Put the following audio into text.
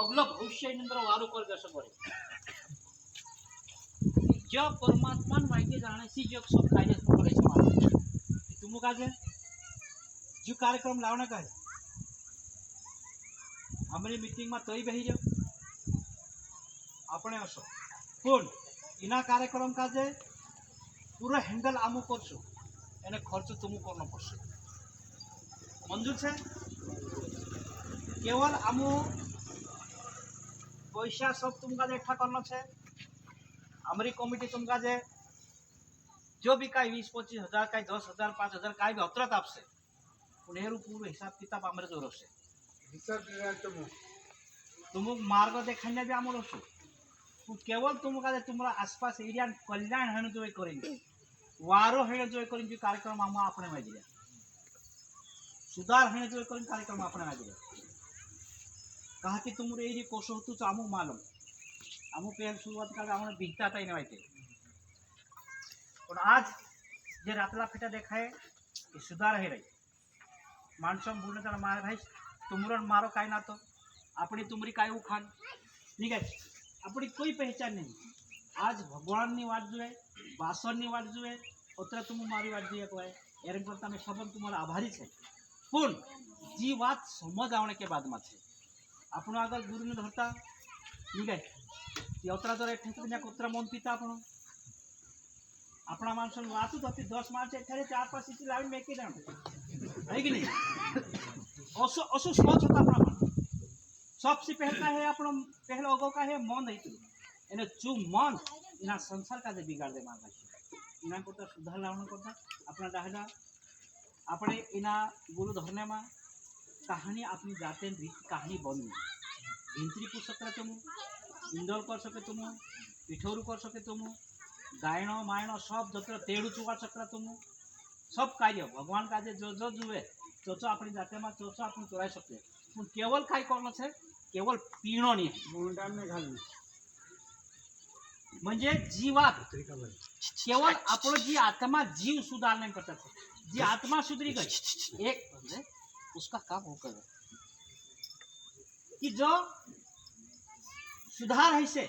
अगलं भविष्य वारू कर जसं करे जग परमात्मा माहिती जाण्याची जग सब कायदे करायचं मला तुम्ही काय जो कार्यक्रम लावणं काय आमरी मीटिंग में तरी बही जाओ આપણે असो पण इना कार्यक्रम का जे पूरा हैंडल आमू करछो एने खर्च तुमु करनो पड़छे मंजूर छे केवल आमू पैसा सब तुमका जे इकट्ठा करनो छे हमारी कमिटी तुमका जे जो भी काई 20-25 हजार काई 10,000 5,000 काई भी अत्रत आपसे पण एरू पूरो हिसाब किताब आमरे जो रहशे हिसाब तुम मार्ग देखाने भी आमर छो केवल तुमका जे तुमरा आसपास एरिया कल्याण हेन जो करेंगे वारो हेन जो करेंगे कार्यक्रम आम आपने में दिया सुधार हेन जो करेंगे कार्यक्रम आपने में दिया कहा कि तुम रे ये कोशो तू आमू मालूम आमू पहल शुरुआत का हमने बिकता था इने वाइते और आज जे रातला फेटा देखाए ये सुधार है रही मानसम बोलने का मारे भाई तुमरन मारो काय ना तो अपनी तुमरी काय उखान ठीक है अपनी कोई पहचान नहीं आज भगवान नी वाट जुए बासन नी वाट जुए उतरा तुम मारी वाट जुए को है एरन करता मैं सबन तुम्हारा आभारी छे पण जी बात समझ आवने के बाद में छे आपण अगर गुरु ने धरता ठीक है ये उतरा तो ठेक ने उतरा मन पीता आपण अपना मानसन वातु तो 10 मार्च एठारे 4-5 सीटी लाइन में के दाम है कि नहीं असो असो सोच होता अपना सबसे पहला है अपना पहला अगो का है मन है एने जो मन इना संसार का जे बिगाड़ दे मांगा इना को तो सुधार लावण करता अपना डाहडा अपने इना गुरु धरने में कहानी अपनी जाते रीत कहानी बनी भिंत्री पुर सकते तुम इंदोल कर सके तुम पिठोरू कर सके तुम गायण मायण सब जत्र तेड़ू चुका सकता तुम सब कार्य भगवान का जो जो जुए चोचो अपनी जाते में चोचो अपनी चोराई सकते केवल काय करना है केवल पीणो नहीं म्हणजे जीवात केवल आपलो जी आत्मा जीव सुधार नहीं करता है जी आत्मा सुधरी गई एक उसका काम हो कर कि जो सुधार है से